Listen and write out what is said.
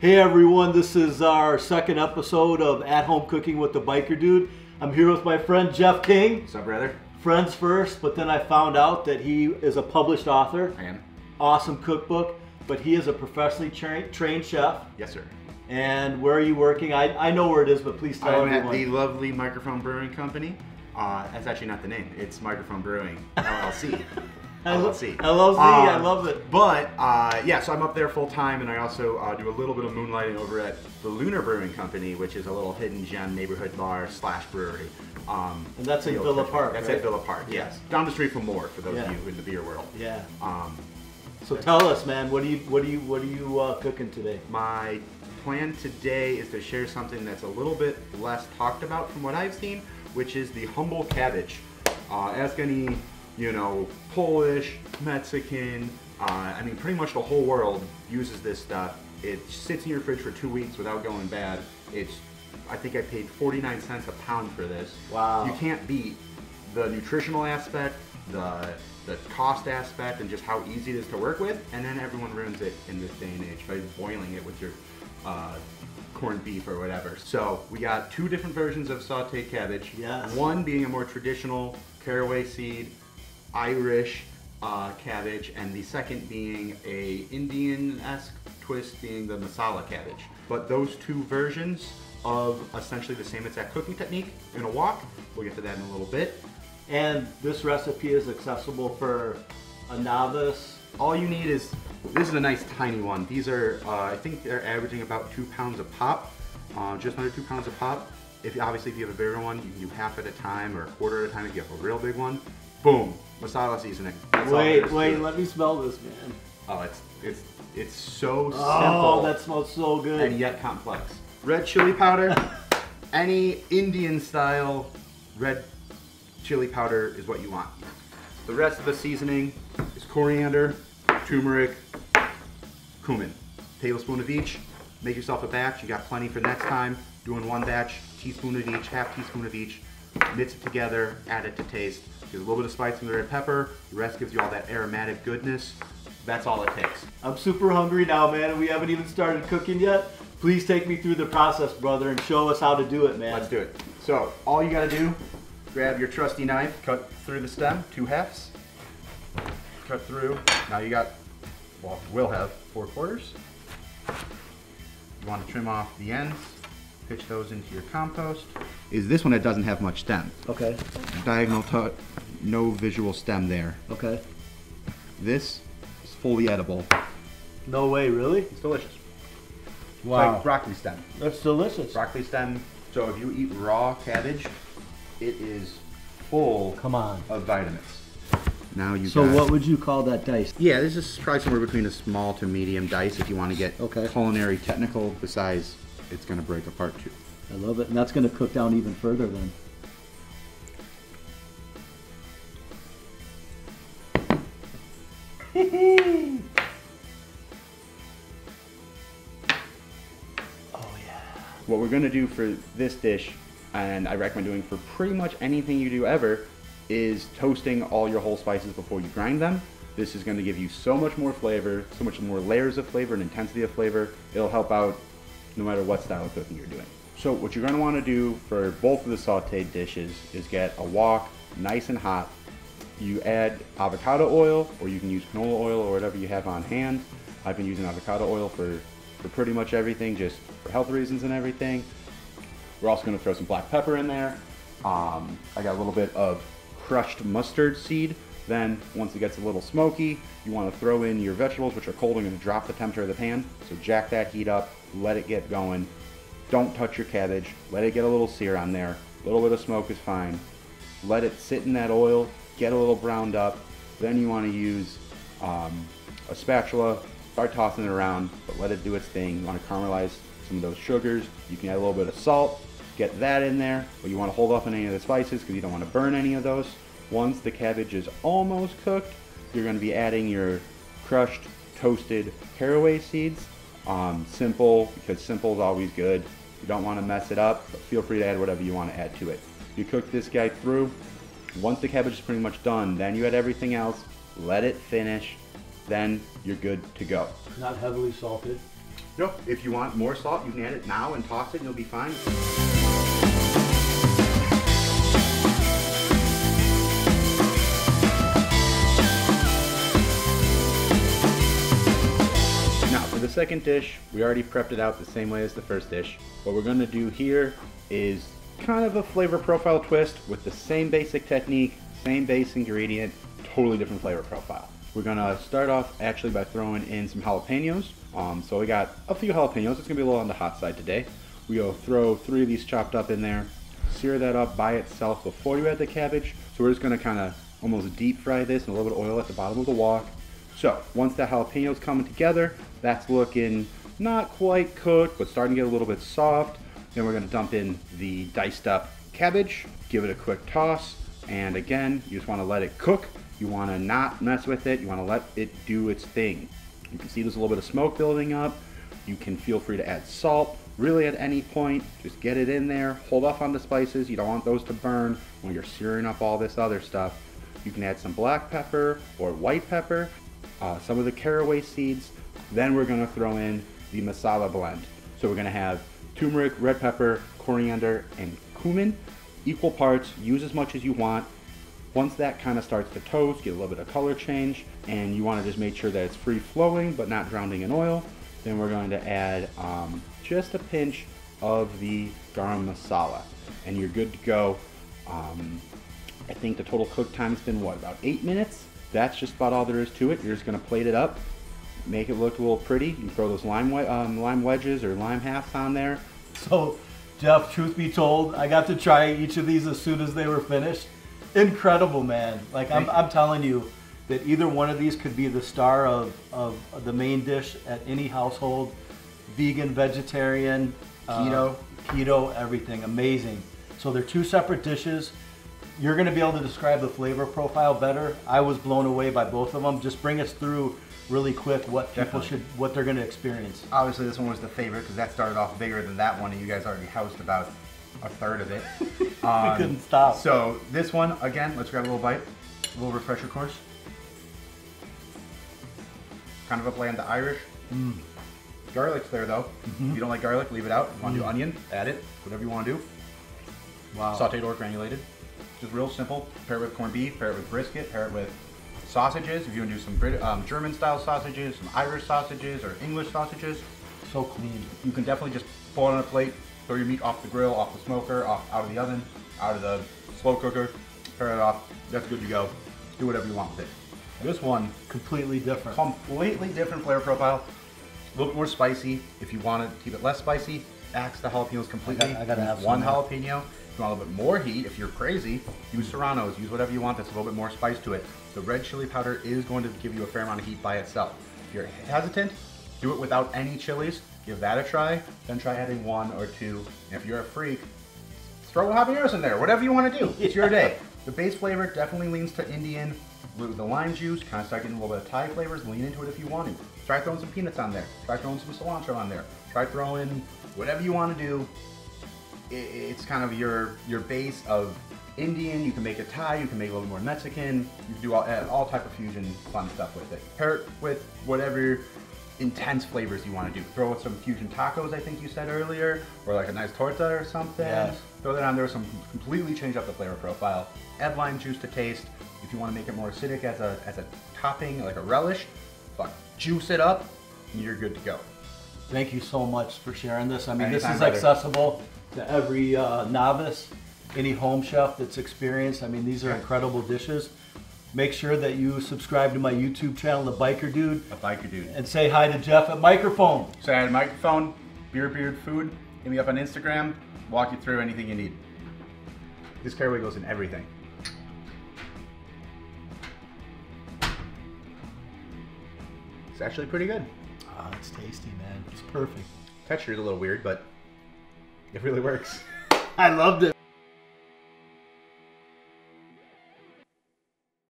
Hey everyone, this is our second episode of At Home Cooking with the Biker Dude. I'm here with my friend Jeff King. What's up, brother? Friends first, but then I found out that he is a published author. I am. Awesome cookbook, but he is a professionally trained chef. Yes, sir. And where are you working? I know where it is, but please tell I'm everyone. at the lovely Microphone Brewing Company. That's actually not the name. It's Microphone Brewing, LLC. LLC. LLC, I love it. But, yeah, so I'm up there full time, and I also do a little bit of moonlighting over at the Lunar Brewing Company, which is a little hidden gem neighborhood bar / brewery. And that's in Villa Park, That's right? at Villa Park, yes. Down the street from Moore, for those of you in the beer world. Yeah. So tell us, man, what are you cooking today? My plan today is to share something that's a little bit less talked about from what I've seen, which is the humble cabbage. Ask any, Polish, Mexican, I mean, pretty much the whole world uses this stuff. It sits in your fridge for 2 weeks without going bad. I think I paid 49 cents a pound for this. Wow. You can't beat the nutritional aspect, the cost aspect, and just how easy it is to work with, and then everyone ruins it in this day and age by boiling it with your corned beef or whatever. So we got two different versions of sauteed cabbage. Yes. One being a more traditional caraway seed, Irish cabbage, and the second being a Indian-esque twist being the masala cabbage. But those two versions of essentially the same exact cooking technique in a wok. We'll get to that in a little bit. And this recipe is accessible for a novice. All you need is, this is a nice tiny one. These are, I think they're averaging about 2 pounds a pop, just under 2 pounds a pop. Obviously if you have a bigger one, you can do half at a time or a quarter at a time if you have a real big one. Boom, masala seasoning. Wait, let me smell this, man. Oh, it's so simple. Oh, that smells so good. And yet complex. Red chili powder, any Indian style red chili powder is what you want. The rest of the seasoning is coriander, turmeric, cumin. Tablespoon of each. Make yourself a batch. You got plenty for next time. Doing one batch, teaspoon of each, half teaspoon of each. Mix it together, add it to taste. Gives a little bit of spice from the red pepper. The rest gives you all that aromatic goodness. That's all it takes. I'm super hungry now, man, and we haven't even started cooking yet. Please take me through the process, brother, and show us how to do it, man. Let's do it. So, all you gotta do, grab your trusty knife, cut through the stem, 2 halves. Cut through. Now you got, well, will have 4 quarters. You want to trim off the ends, pitch those into your compost. Is this one that doesn't have much stem. Okay. Diagonal to no visual stem there. Okay. This is fully edible. No way, really? It's delicious. Wow. Like broccoli stem. That's delicious. Broccoli stem. So if you eat raw cabbage, it is full of vitamins. Now you So what would you call that dice? Yeah, this is probably somewhere between a small to medium dice if you want to get culinary technical. Besides, it's going to break apart too. I love it. And that's going to cook down even further then. What we're gonna do for this dish, and I recommend doing for pretty much anything you do ever, is toasting all your whole spices before you grind them. This is gonna give you so much more flavor, so much more layers of flavor and intensity of flavor. It'll help out no matter what style of cooking you're doing. So what you're gonna wanna do for both of the sauteed dishes is get a wok nice and hot. You add avocado oil, or you can use canola oil or whatever you have on hand. I've been using avocado oil for pretty much everything, just for health reasons and everything. We're also going to throw some black pepper in there. I got a little bit of crushed mustard seed. Then once it gets a little smoky, you want to throw in your vegetables, which are cold and going to drop the temperature of the pan. So jack that heat up, let it get going. Don't touch your cabbage. Let it get a little sear on there. A little bit of smoke is fine. Let it sit in that oil, get a little browned up. Then you want to use a spatula. Start tossing it around, but let it do its thing. You want to caramelize some of those sugars. You can add a little bit of salt, get that in there, but you want to hold off on any of the spices because you don't want to burn any of those. Once the cabbage is almost cooked, you're going to be adding your crushed, toasted caraway seeds. Simple, because simple is always good. You don't want to mess it up, but feel free to add whatever you want to add to it. You cook this guy through. Once the cabbage is pretty much done, then you add everything else, let it finish, then you're good to go. Not heavily salted. No, if you want more salt, you can add it now and toss it and you'll be fine. Now for the second dish, we already prepped it out the same way as the first dish. What we're gonna do here is kind of a flavor profile twist with the same basic technique, same base ingredient, totally different flavor profile. We're gonna start off actually by throwing in some jalapenos. So we got a few jalapenos. It's gonna be a little on the hot side today. We'll throw 3 of these chopped up in there, sear that up by itself before you add the cabbage. So we're just gonna kind of almost deep fry this in a little bit of oil at the bottom of the wok. So once the jalapenos coming together, that's looking not quite cooked, but starting to get a little bit soft. Then we're gonna dump in the diced up cabbage, give it a quick toss, and again, you just wanna let it cook. You wanna not mess with it, you wanna let it do its thing. You can see there's a little bit of smoke building up. You can feel free to add salt, really at any point. Just get it in there, hold off on the spices. You don't want those to burn when you're searing up all this other stuff. You can add some black pepper or white pepper, some of the caraway seeds. Then we're gonna throw in the masala blend. So we're gonna have turmeric, red pepper, coriander, and cumin. Equal parts, use as much as you want. Once that kind of starts to toast, get a little bit of color change, and you want to just make sure that it's free flowing but not drowning in oil, then we're going to add just a pinch of the garam masala, and you're good to go. I think the total cook time has been what, about 8 minutes? That's just about all there is to it. You're just going to plate it up, make it look a little pretty. You can throw those lime wedges or lime halves on there. So, Jeff, truth be told, I got to try each of these as soon as they were finished. Incredible, man. Like, I'm telling you that either one of these could be the star of the main dish at any household. Vegan, vegetarian, keto, everything. Amazing. So they're 2 separate dishes. You're going to be able to describe the flavor profile better. I was blown away by both of them. Just bring us through really quick what people what they're going to experience. Obviously this one was the favorite because that started off bigger than that one and you guys already housed about a third of it. We couldn't stop. So this one, again, let's grab a little bite, a little refresher course. Kind of a play on the Irish. Garlic's there though. If you don't like garlic, leave it out. If you want to do onion, add it, whatever you want to do. Wow. Sauteed or granulated. Just real simple. Pair it with corned beef, pair it with brisket, pair it with sausages. If you want to do some German style sausages, some Irish sausages, or English sausages. So clean. You can definitely just pull it on a plate, throw your meat off the grill, off the smoker, out of the oven, out of the slow cooker, pair it off. That's good to go. Do whatever you want with it. This one, completely different. Completely different flavor profile. A little bit more spicy. If you want to keep it less spicy, axe the jalapenos completely. I gotta have one some jalapeno. If you want a little bit more heat, if you're crazy, use serranos, use whatever you want that's a little bit more spice to it. The red chili powder is going to give you a fair amount of heat by itself. If you're hesitant, do it without any chilies. Give that a try, then try adding 1 or 2. And if you're a freak, throw habaneros in there, whatever you want to do. It's your day. The base flavor definitely leans to Indian. With the lime juice, kind of start getting a little bit of Thai flavors, lean into it if you want to. Try throwing some peanuts on there. Try throwing some cilantro on there. Try throwing whatever you want to do. It's kind of your base of Indian. You can make it Thai, you can make it a little more Mexican. You can do all type of fusion fun stuff with it. Pair it with whatever intense flavors you want to do. Throw with some fusion tacos, I think you said earlier, or like a nice torta or something. Yes. Throw that on there, completely change up the flavor profile. Add lime juice to taste. If you want to make it more acidic as a topping, like a relish, but juice it up, and you're good to go. Thank you so much for sharing this. I mean, Anytime, this is brother. accessible to every novice, any home chef that's experienced. I mean, these are incredible dishes. Make sure that you subscribe to my YouTube channel, The Biker Dude. A biker dude. And say hi to Jeff at microphone. Say hi to microphone, beard food. Hit me up on Instagram. Walk you through anything you need. This caraway goes in everything. It's actually pretty good. Ah, it's tasty, man. It's perfect. Texture is a little weird, but it really works. I loved it.